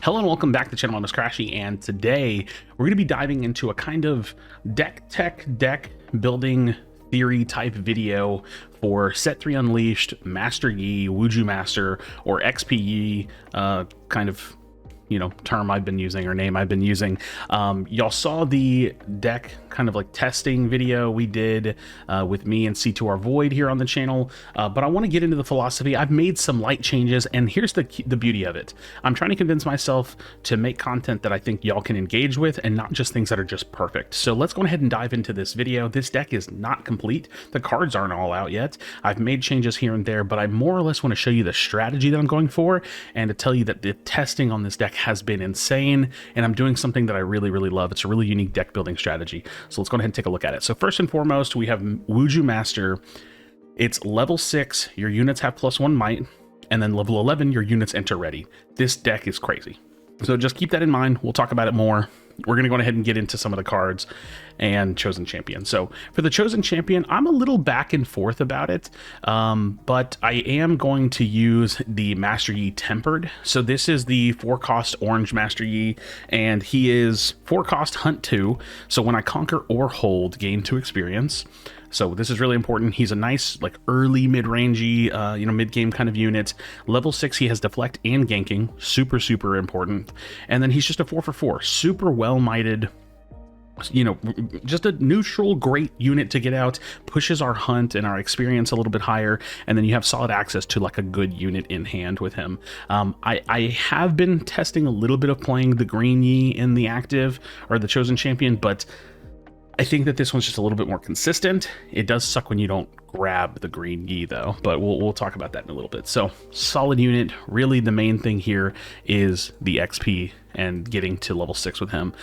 Hello and welcome back to the channel. I'm Krashy, and today we're going to be diving into a kind of deck building theory type video for Set 3 Unleashed, Master Yi, Wuju Master, or XP kind of, term I've been using or name I've been using. Y'all saw the deck kind of like testing video we did with me and C2R Void here on the channel, but I want to get into the philosophy. I've made some light changes, and here's the beauty of it. I'm trying to convince myself to make content that I think y'all can engage with and not just things that are just perfect. So let's go ahead and dive into this video. This deck is not complete. The cards aren't all out yet. I've made changes here and there, but I more or less want to show you the strategy that I'm going for and to tell you that the testing on this deck has been insane, and I'm doing something that I really love. It's a really unique deck building strategy. So let's go ahead and take a look at it. So first and foremost, we have Wuju Master. It's level 6, your units have +1 might, and then level 11, your units enter ready. This deck is crazy. So just keep that in mind. We'll talk about it more. We're going to go ahead and get into some of the cards and Chosen Champion. So for the Chosen Champion, I'm a little back and forth about it, but I am going to use the Master Yi Tempered. So this is the 4-cost orange Master Yi, and he is 4-cost Hunt 2. So when I conquer or hold, gain 2 experience. So this is really important. He's a nice, like, early mid-rangey, mid-game kind of unit. Level 6, he has deflect and ganking, super important. And then he's just a 4/4, super well-mighted, just a neutral, great unit to get out, pushes our hunt and our experience a little bit higher, and then you have solid access to like a good unit in hand with him. I have been testing a little bit of playing the green Yi in the active, or the Chosen Champion, but I think that this one's just a little bit more consistent. It does suck when you don't grab the green Yi though, but we'll talk about that in a little bit. So solid unit. Really the main thing here is the XP and getting to level 6 with him.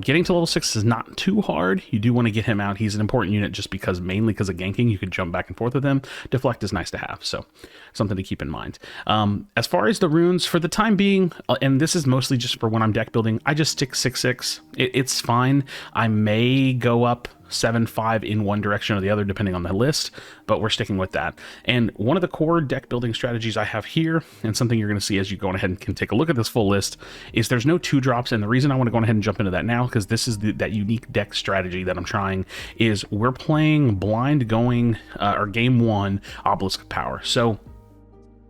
Getting to level 6 is not too hard. You do want to get him out. He's an important unit just because, mainly because of ganking. You could jump back and forth with him. Deflect is nice to have, so something to keep in mind. As far as the runes, for the time being, and this is mostly just for when I'm deck building, I just stick 6/6. It's fine. I may go up 7/5 in one direction or the other depending on the list, but we're sticking with that. And one of the core deck building strategies I have here, and something you're going to see as you go ahead and can take a look at this full list, is there's no 2-drops. And the reason I want to go ahead and jump into that now, because this is that unique deck strategy that I'm trying, is we're playing blind going or game 1 Obelisk of Power. So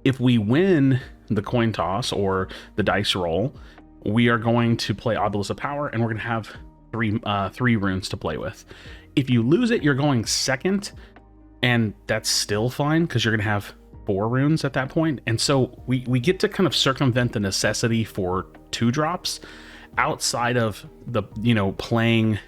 if we win the coin toss or the dice roll, we are going to play Obelisk of Power, and we're going to have three runes to play with. If you lose it, you're going second, and that's still fine because you're going to have 4 runes at that point. And so we get to kind of circumvent the necessity for 2-drops outside of the playing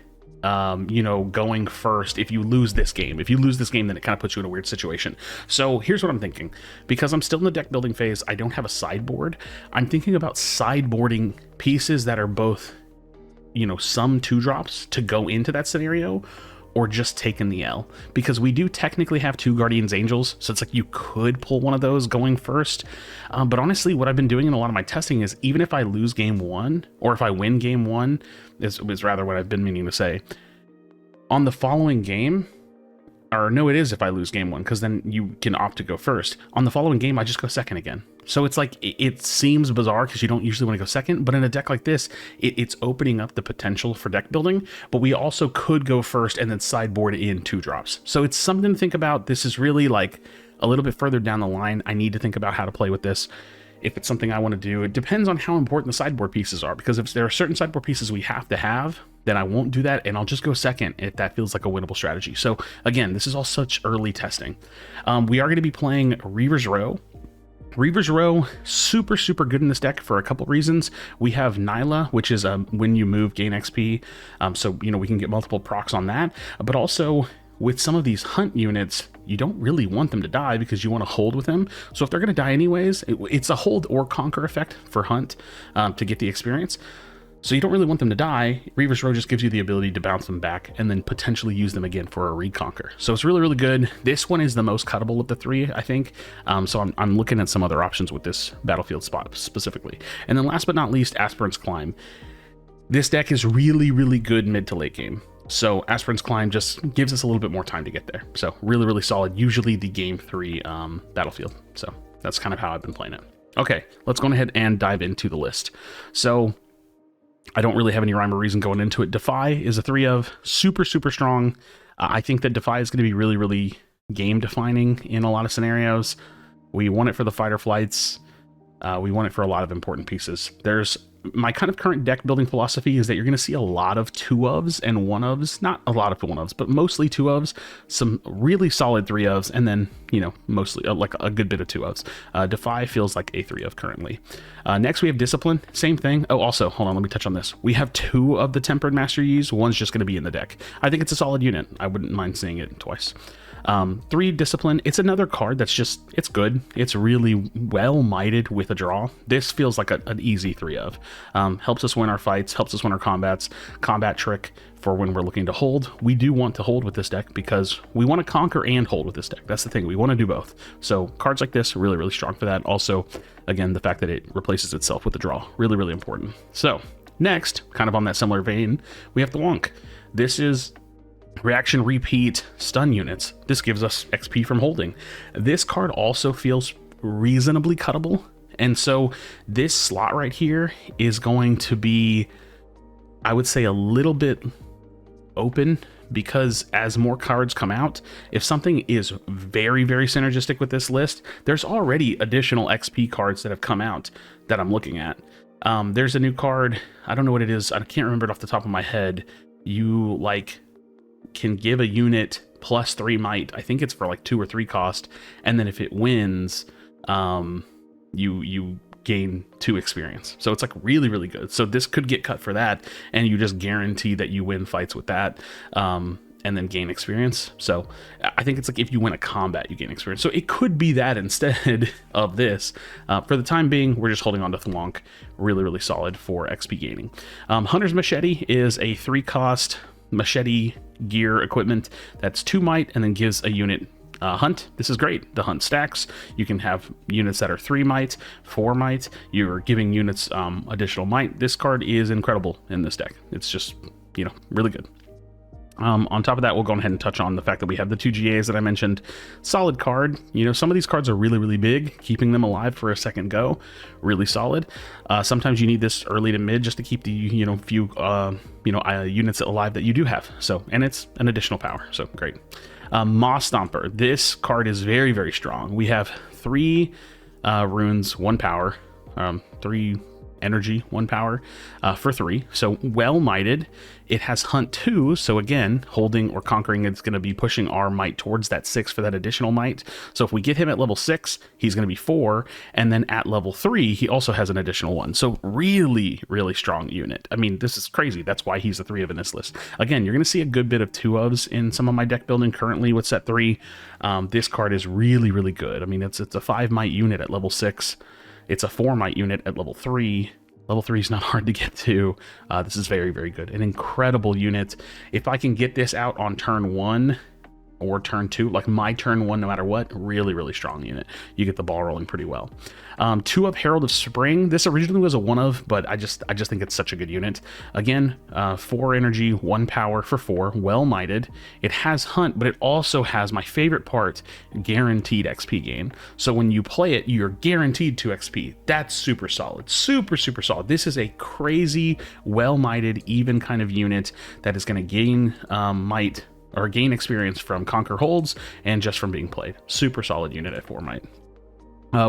going first. If you lose this game, then it kind of puts you in a weird situation. So here's what I'm thinking. Because I'm still in the deck building phase, I don't have a sideboard. I'm thinking about sideboarding pieces that are both some 2-drops to go into that scenario, or just taking the L, because we do technically have 2 Guardian's Angels, so it's like you could pull one of those going first. But honestly, what I've been doing in a lot of my testing is, even if I lose game 1, or if I win game 1, is rather what I've been meaning to say, on the following game, or no, it is if I lose game 1, because then you can opt to go first. On the following game, I just go second again. So it's like, it seems bizarre because you don't usually want to go second, but in a deck like this, it's opening up the potential for deck building, but we also could go first and then sideboard in 2-drops. So it's something to think about. This is really like a little bit further down the line. I need to think about how to play with this. If it's something I want to do, it depends on how important the sideboard pieces are, because if there are certain sideboard pieces we have to have, then I won't do that, and I'll just go second if that feels like a winnable strategy. So again, this is all such early testing. We are going to be playing Reaver's Row. Reaver's Row, super good in this deck for a couple reasons. We have Nyla, which is when you move, gain XP, so we can get multiple procs on that, but also with some of these hunt units, you don't really want them to die because you want to hold with them. So if they're going to die anyways, it's a hold or conquer effect for hunt to get the experience. So you don't really want them to die. Reaver's Row just gives you the ability to bounce them back and then potentially use them again for a reconquer. So it's really good. This one is the most cuttable of the 3, I think. So I'm looking at some other options with this battlefield spot specifically. And then last but not least, Aspirant's Climb. This deck is really good mid to late game. So Aspirant's Climb just gives us a little bit more time to get there. So really solid, usually the game 3 battlefield. So that's kind of how I've been playing it. Okay, let's go ahead and dive into the list. So I don't really have any rhyme or reason going into it. Defy is a 3 of, super, super strong. I think that Defy is going to be really, really game defining in a lot of scenarios. We want it for the fighter flights. We want it for a lot of important pieces. There's my kind of current deck building philosophy is that you're going to see a lot of 2 ofs and 1 ofs, not a lot of 1 ofs, but mostly 2 ofs, some really solid 3 ofs, and then, you know, mostly like a good bit of 2 ofs. Defy feels like a 3 of currently. Next we have Discipline, same thing. Oh, also, hold on, let me touch on this. We have 2 of the Tempered Master Yi's, one's just going to be in the deck. I think it's a solid unit. I wouldn't mind seeing it twice. 3 Discipline, it's another card that's just, it's good. It's really well mited with a draw. This feels like an easy 3 of. Helps us win our fights, helps us win our combats. Combat trick for when we're looking to hold. We do want to hold with this deck because we want to conquer and hold with this deck. That's the thing, we want to do both. So cards like this are really, really strong for that. Also, again, the fact that it replaces itself with the draw, really, really important. So next, kind of on that similar vein, we have the Wonk. This is reaction repeat stun units. This gives us XP from holding. This card also feels reasonably cuttable, and so this slot right here is going to be, I would say, a little bit open, because as more cards come out, if something is very, very synergistic with this list, there's already additional XP cards that have come out that I'm looking at. There's a new card, I don't know what it is, I can't remember it off the top of my head. You like can give a unit plus 3 might. I think it's for like 2 or 3 cost, and then if it wins, you gain 2 experience. So it's like really, really good. So this could get cut for that, and you just guarantee that you win fights with that, and then gain experience. So I think it's like if you win a combat, you gain experience. So it could be that instead of this. For the time being, we're just holding on to Thwonk. Really, really solid for XP gaining. Hunter's Machete is a 3 cost machete gear equipment that's 2 might and then gives a unit hunt. This is great. The hunt stacks. You can have units that are 3 might, 4 might. You're giving units additional might. This card is incredible in this deck. It's just, you know, really good. On top of that, we'll go ahead and touch on the fact that we have the 2 GAs that I mentioned. Solid card. You know, some of these cards are really, really big. Keeping them alive for a second go, really solid. Sometimes you need this early to mid just to keep the, you know, few, units alive that you do have. So, and it's an additional power. So great. Moss Stomper. This card is very, very strong. We have 3 runes, 1 power, 3 energy, 1 power, for 3. So well mighted. It has hunt 2, so again, holding or conquering, it's going to be pushing our might towards that 6 for that additional might. So if we get him at level 6, he's going to be 4, and then at level 3, he also has an additional 1. So really, really strong unit. I mean, this is crazy. That's why he's a 3 of in this list. Again, you're going to see a good bit of 2 ofs in some of my deck building currently with set 3. This card is really, really good. I mean, it's a 5 might unit at level 6. It's a 4 might unit at level 3. Level 3 is not hard to get to. This is very, very good. An incredible unit. If I can get this out on turn 1 or turn 2, like my turn 1 no matter what, really, really strong unit. You get the ball rolling pretty well. 2 of Herald of Spring. This originally was a 1 of, but I just think it's such a good unit. Again, 4 energy, 1 power for 4, well mighted. It has hunt, but it also has my favorite part, guaranteed XP gain. So when you play it, you're guaranteed 2 XP. That's super solid. Super, super solid. This is a crazy, well mighted, even kind of unit that is going to gain might or gain experience from conquer holds and just from being played. Super solid unit at 4 might.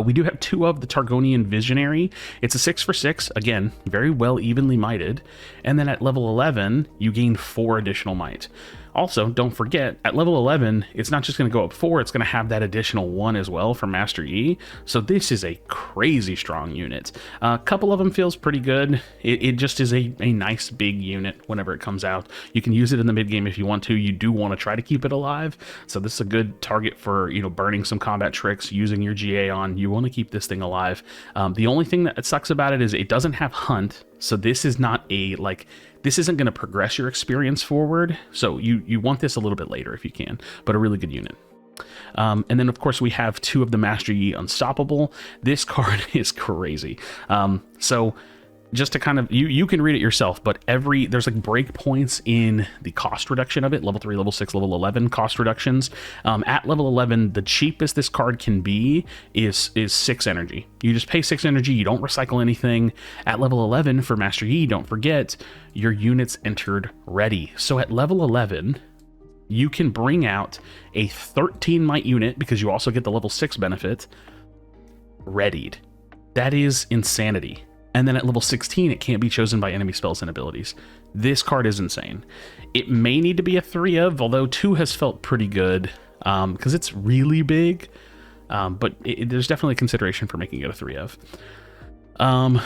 We do have 2 of the Targonian Visionary. It's a 6 for 6, again, very well evenly mighted. And then at level 11, you gain 4 additional might. Also, don't forget, at level 11, it's not just going to go up 4, it's going to have that additional 1 as well for Master Yi. So this is a crazy strong unit. A couple of them feels pretty good. It just is a nice big unit whenever it comes out. You can use it in the mid game if you want to. You do want to try to keep it alive. So this is a good target for, you know, burning some combat tricks, using your GA on. You want to keep this thing alive. The only thing that sucks about it is it doesn't have hunt. So this is not a, like, this isn't going to progress your experience forward. So you want this a little bit later if you can, but a really good unit. And then, of course, we have 2 of the Master Yi Unstoppable. This card is crazy. So just to kind of, you can read it yourself, but there's like break points in the cost reduction of it. Level 3, level 6, level 11 cost reductions. At level 11, the cheapest this card can be is 6 energy. You just pay 6 energy, you don't recycle anything. At level 11 for Master Yi, don't forget, your units entered ready. So at level 11, you can bring out a 13 might unit, because you also get the level 6 benefit, readied. That is insanity. And then at level 16, it can't be chosen by enemy spells and abilities. This card is insane. It may need to be a 3 of, although 2 has felt pretty good, because it's really big. But there's definitely consideration for making it a 3 of.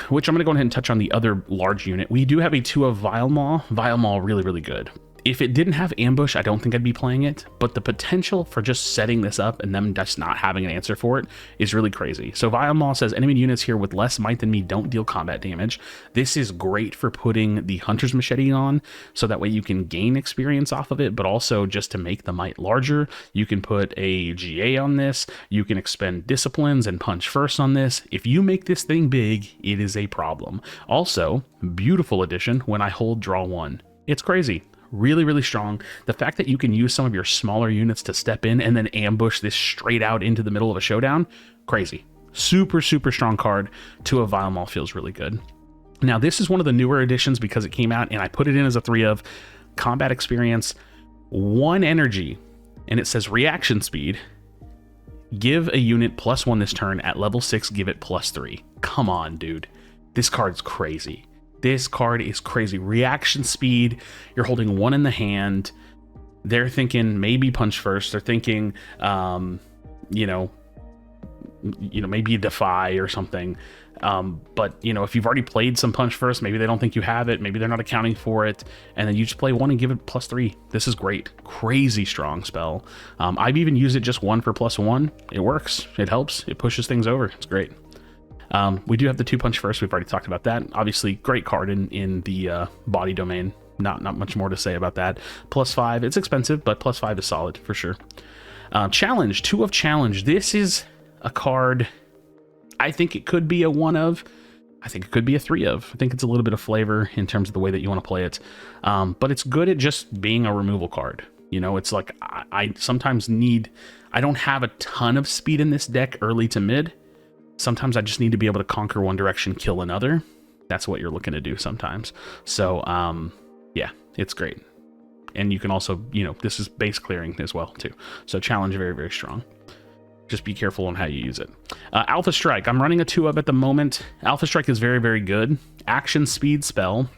Which I'm going to go ahead and touch on the other large unit. We do have a 2 of Vile Maw. Vile Maw, really, really good. If it didn't have ambush, I don't think I'd be playing it, but the potential for just setting this up and them just not having an answer for it is really crazy. So Vile Maw says, enemy units here with less might than me don't deal combat damage. This is great for putting the Hunter's Machete on, so that way you can gain experience off of it, but also just to make the might larger. You can put a GA on this, you can expend disciplines and punch first on this. If you make this thing big, it is a problem. Also, beautiful addition when I hold draw 1. It's crazy. Really, really strong. The fact that you can use some of your smaller units to step in and then ambush this straight out into the middle of a showdown, crazy. Super, super strong card. 2 of Vile Maw feels really good. Now, this is one of the newer additions because it came out and I put it in as a 3 of. Combat experience, 1 energy, and it says reaction speed. Give a unit +1 this turn. At level 6, give it +3. Come on, dude. This card's crazy. This card is crazy. Reaction speed, you're holding 1 in the hand. They're thinking maybe punch first. They're thinking, you know, maybe defy or something. But, you know, if you've already played some punch first, maybe they don't think you have it. Maybe they're not accounting for it. And then you just play 1 and give it +3. This is great. Crazy strong spell. I've even used it just 1 for +1. It works. It helps. It pushes things over. It's great. We do have the 2 punch first. We've already talked about that. Obviously, great card in the body domain. Not much more to say about that. +5. It's expensive, but +5 is solid for sure. Challenge. 2 of Challenge. This is a card. I think it could be a 1 of. I think it could be a 3 of. I think it's a little bit of flavor in terms of the way that you want to play it. But it's good at just being a removal card. You know, it's like I sometimes need. I don't have a ton of speed in this deck early to mid. Sometimes I just need to be able to conquer one direction, kill another. That's what you're looking to do sometimes. So, yeah, it's great. And you can also, you know, this is base clearing as well, too. So challenge, very, very strong. Just be careful on how you use it. Alpha Strike. I'm running a 2 of at the moment. Alpha Strike is very, very good. Action speed spell.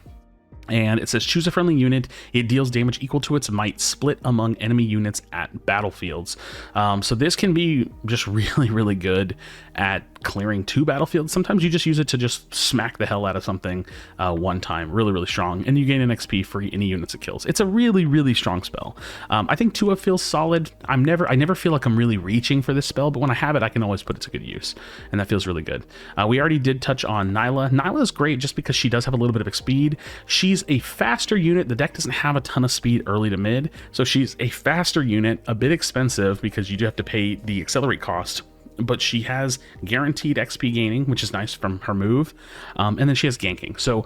And it says choose a friendly unit. It deals damage equal to its might, split among enemy units at battlefields. So this can be just really, really good at clearing 2 battlefields. Sometimes you just use it to just smack the hell out of something 1 time. Really, really strong. And you gain an XP for any units it kills. It's a really, really strong spell. I think 2 of feels solid. I never feel like I'm really reaching for this spell, but when I have it, I can always put it to good use. And that feels really good. We already did touch on Nyla. Nyla is great just because she does have a little bit of speed. She's a faster unit. The deck doesn't have a ton of speed early to mid, so she's a faster unit, a bit expensive because you do have to pay the accelerate cost, but she has guaranteed XP gaining, which is nice from her move, and then she has ganking. So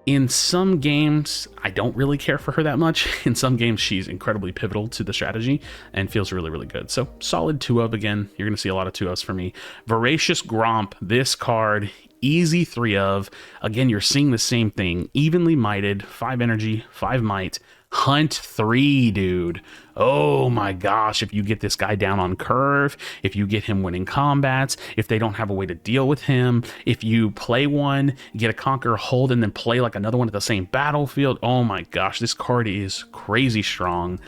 in some games, I don't really care for her that much. In some games, she's incredibly pivotal to the strategy and feels really, really good. So solid 2 of again. You're going to see a lot of 2 ofs for me. Voracious Gromp, this card, easy 3 of. Again, you're seeing the same thing. Evenly mighted, 5 energy, 5 might. Hunt 3, dude. Oh my gosh, if you get this guy down on curve, if you get him winning combats, if they don't have a way to deal with him, if you play one, get a conquer, hold, and then play like another one at the same battlefield, oh my gosh, this card is crazy strong,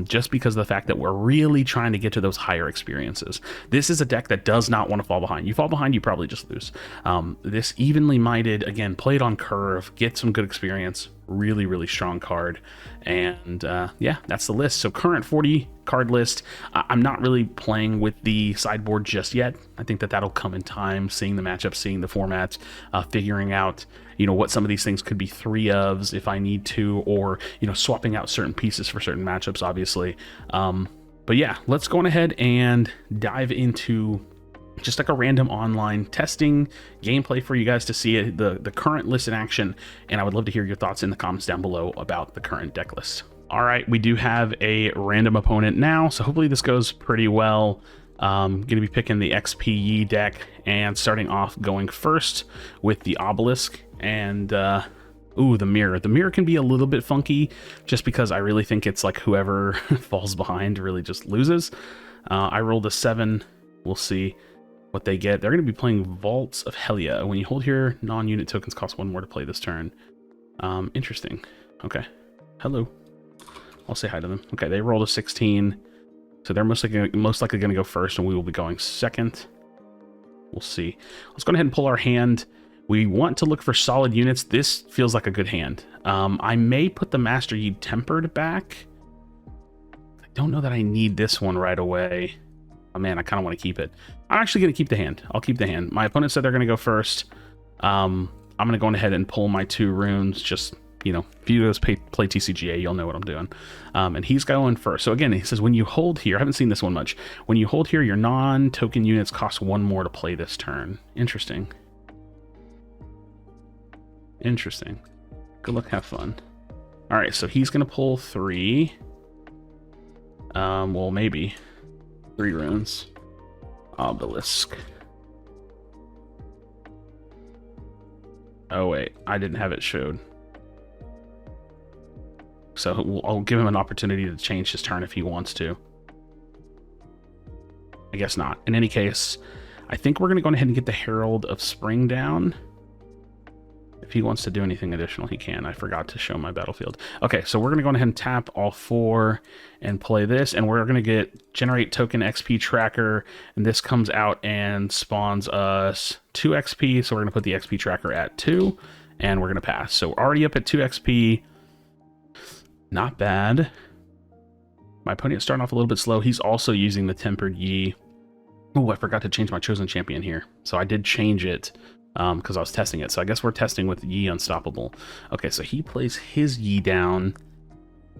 just because of the fact that we're really trying to get to those higher experiences. This is a deck that does not want to fall behind. You fall behind, you probably just lose. This evenly mighted, again, played on curve, get some good experience. Really, really strong card. And yeah, that's the list. So current 40 card list. I'm not really playing with the sideboard just yet. I think that that'll come in time, seeing the matchups, seeing the formats, figuring out, you know, what some of these things could be 3 ofs if I need to, or, you know, swapping out certain pieces for certain matchups, obviously. But yeah, let's go on ahead and dive into just like a random online testing gameplay for you guys to see it, the current list in action. And I would love to hear your thoughts in the comments down below about the current deck list. All right, we do have a random opponent now, so hopefully this goes pretty well. Gonna be picking the XP deck and starting off going first with the Obelisk and ooh, the mirror. The mirror can be a little bit funky just because I really think it's like whoever falls behind really just loses. I rolled a 7. We'll see what they get. They're going to be playing Vaults of Helia. When you hold here, non-unit tokens cost 1 more to play this turn. Interesting. Okay. Hello. I'll say hi to them. Okay, they rolled a 16. So they're most likely going to go first, and we will be going second. We'll see. Let's go ahead and pull our hand. We want to look for solid units. This feels like a good hand. I may put the Master Yi Tempered back. I don't know that I need this one right away. Oh man, I kind of want to keep it. I'm actually going to keep the hand. I'll keep the hand. My opponent said they're going to go first. I'm going to go ahead and pull my 2 runes. Just, you know, if you guys play TCGA, you'll know what I'm doing. And he's going first. So again, he says when you hold here, I haven't seen this one much. When you hold here, your non-token units cost 1 more to play this turn. Interesting. Interesting. Good luck, have fun. All right, so he's going to pull 3. Well, maybe 3 runes. Obelisk. Oh wait, I didn't have it showed. So I'll give him an opportunity to change his turn if he wants to. I guess not. In any case, I think we're going to go ahead and get the Herald of Spring down. If he wants to do anything additional, he can. I forgot to show my battlefield. Okay, so we're going to go ahead and tap all 4 and play this, and we're going to get Generate Token XP Tracker, and this comes out and spawns us 2 XP, so we're going to put the XP Tracker at 2, and we're going to pass. So we're already up at 2 XP. Not bad. My opponent is starting off a little bit slow. He's also using the Tempered Yi. Oh, I forgot to change my Chosen Champion here. So I did change it. Because I was testing it. So I guess we're testing with Yi Unstoppable. Okay, so he plays his Yi down.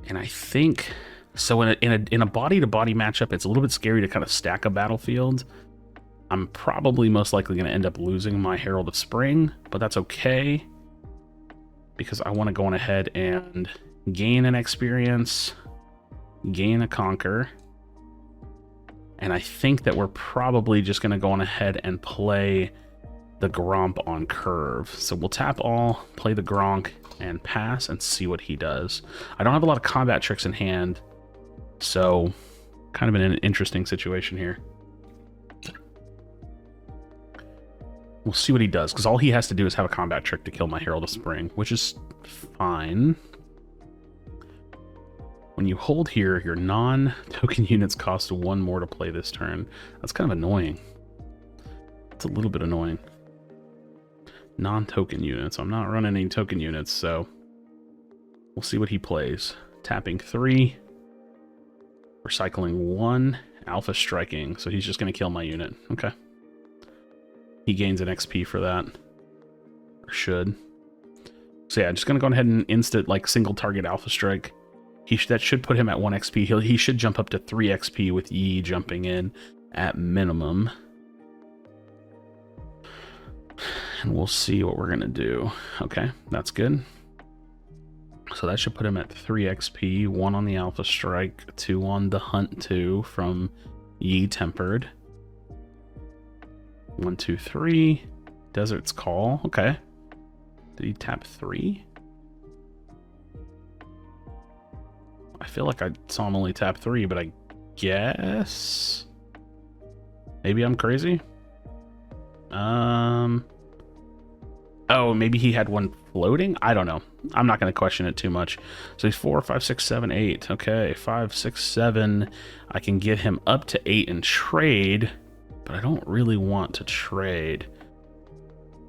And I think... So in a body-to-body matchup, it's a little bit scary to kind of stack a battlefield. I'm probably most likely going to end up losing my Herald of Spring. But that's okay. Because I want to go on ahead and gain an experience. Gain a conquer. And I think that we're probably just going to go on ahead and play the Gromp on curve. So we'll tap all, play the Gronk, and pass and see what he does. I don't have a lot of combat tricks in hand, so kind of in an interesting situation here. We'll see what he does, because all he has to do is have a combat trick to kill my Herald of Spring, which is fine. When you hold here, your non-token units cost 1 more to play this turn. That's kind of annoying. It's a little bit annoying. Non-token units. I'm not running any token units, so we'll see what he plays. Tapping 3. Recycling 1. Alpha striking. So he's just going to kill my unit. Okay. He gains an XP for that. Or should. So yeah, just going to go ahead and instant like single target alpha strike. That should put him at 1 XP. He should jump up to 3 XP with Yi jumping in at minimum. And we'll see what we're going to do. Okay, that's good. So that should put him at 3 XP, 1 on the Alpha Strike, 2 on the Hunt 2 from Yi Tempered. 1, 2, 3. Desert's Call. Okay. Did he tap 3? I feel like I saw him only tap 3, but I guess... Maybe I'm crazy? Oh, maybe he had 1 floating? I don't know. I'm not going to question it too much. So he's 4, 5, 6, 7, 8. Okay, 5, 6, 7. I can get him up to 8 and trade, but I don't really want to trade.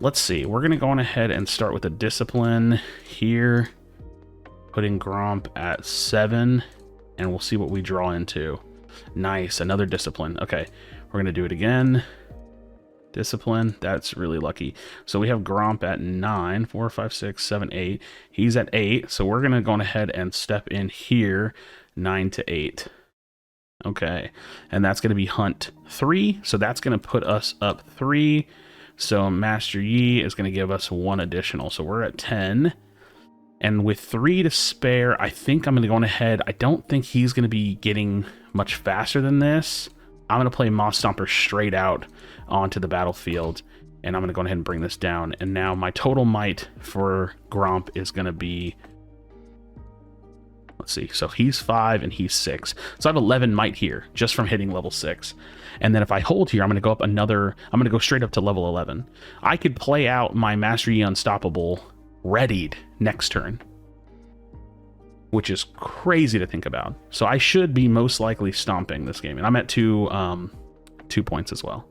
Let's see. We're going to go on ahead and start with a Discipline here. Putting Gromp at 7, and we'll see what we draw into. Nice, another Discipline. Okay, we're going to do it again. Discipline, that's really lucky. So we have Gromp at 9, 4, 5, 6, 7, 8. He's at 8, so we're going to go ahead and step in here, 9 to 8. Okay, and that's going to be Hunt 3, so that's going to put us up 3. So Master Yi is going to give us 1 additional, so we're at 10. And with 3 to spare, I think I'm going to go on ahead. I don't think he's going to be getting much faster than this. I'm going to play Moss Stomper straight out onto the battlefield, and I'm going to go ahead and bring this down. And now my total might for Gromp is going to be... Let's see, so he's 5 and he's 6. So I have 11 might here, just from hitting level 6. And then if I hold here, I'm going to go up another... I'm going to go straight up to level 11. I could play out my Master Yi Unstoppable readied next turn, which is crazy to think about. So I should be most likely stomping this game. And I'm at 2 points as well.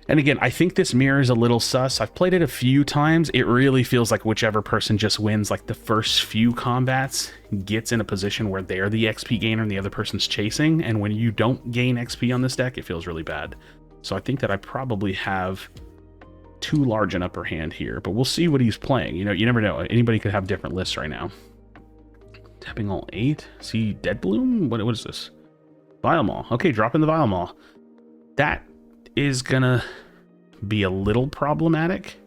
And again, I think this mirror is a little sus. I've played it a few times. It really feels like whichever person just wins like the first few combats gets in a position where they're the XP gainer and the other person's chasing. And when you don't gain XP on this deck, it feels really bad. So I think that I probably have too large an upper hand here, but we'll see what he's playing. You know, you never know. Anybody could have different lists right now. Tapping all 8. See Dead Bloom? What is this? Vile Maw. Okay, drop in the Vile Maw. That is gonna be a little problematic.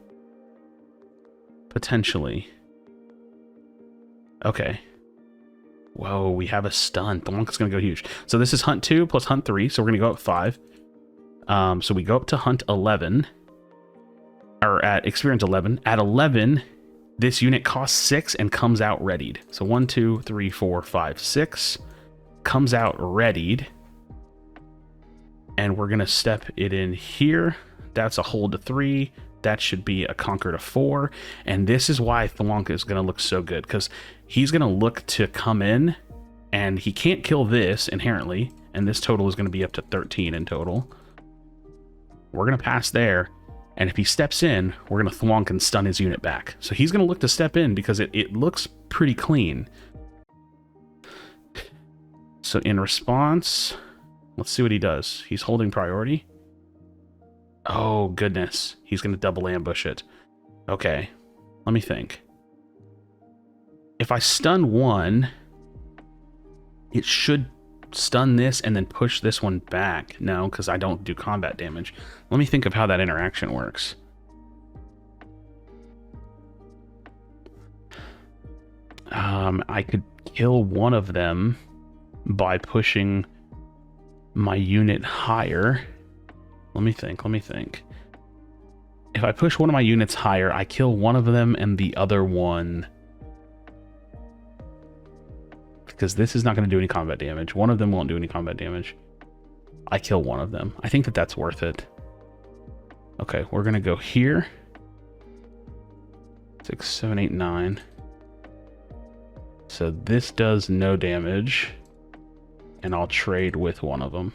Potentially. Okay. Whoa, we have a stun. The Wonka's gonna go huge. So this is Hunt 2 plus Hunt 3, so we're gonna go up 5. So we go up to Hunt 11. Or at Experience 11. At 11, this unit costs 6 and comes out readied. So 1, 2, 3, 4, 5, 6. Comes out readied. And we're going to step it in here. That's a hold to 3. That should be a conquer to 4. And this is why Thwonka is going to look so good, because he's going to look to come in, and he can't kill this inherently. And this total is going to be up to 13 in total. We're going to pass there. And if he steps in, we're going to Thwonk and stun his unit back. So he's going to look to step in because it looks pretty clean. So in response... Let's see what he does. He's holding priority. Oh, goodness. He's going to double ambush it. Okay. Let me think. If I stun one, it should stun this and then push this one back. No, because I don't do combat damage. Let me think of how that interaction works. I could kill one of them by pushing my unit higher. Let me think. If I push one of my units higher, I kill one of them and the other one, because this is not going to do any combat damage. One of them won't do any combat damage. I kill one of them. I think that that's worth it. Okay, we're going to go here. 6, 7, 8, 9. So this does no damage. And I'll trade with one of them.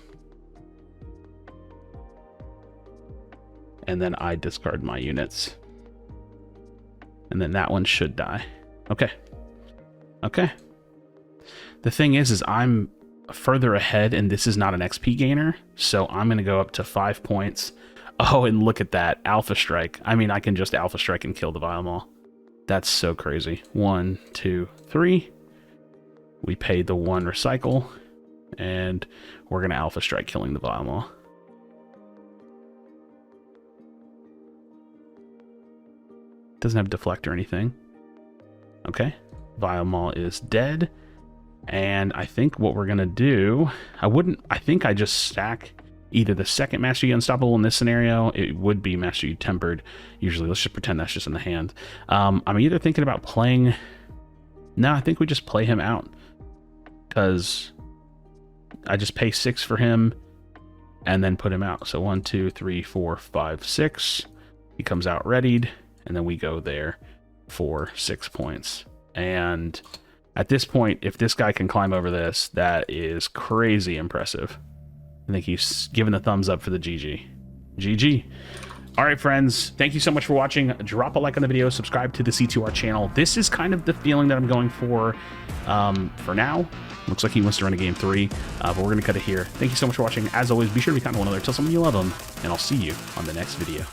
And then I discard my units. And then that one should die. Okay. Okay. The thing is I'm further ahead, and this is not an XP gainer. So I'm going to go up to 5 points. Oh, and look at that. Alpha Strike. I mean, I can just Alpha Strike and kill the Vile Maw. That's so crazy. 1, 2, 3. We paid the 1 recycle. And we're going to Alpha Strike killing the Vile Maw. Doesn't have deflect or anything. Okay. Vile Maw is dead. And I think what we're going to do... I think I just stack either the second Master Yi Unstoppable in this scenario. It would be Master Yi Tempered. Usually, let's just pretend that's just in the hand. I'm either thinking about playing... No, I think we just play him out. Because... I just pay 6 for him and then put him out. So 1, 2, 3, 4, 5, 6. He comes out readied, and then we go there for 6 points. And at this point, if this guy can climb over this, that is crazy impressive. I think he's given the thumbs up for the GG. GG. All right, friends, thank you so much for watching. Drop a like on the video, subscribe to the C2R channel. This is kind of the feeling that I'm going for now. Looks like he wants to run a game 3, but we're going to cut it here. Thank you so much for watching. As always, be sure to be kind to one another. Tell someone you love them, and I'll see you on the next video.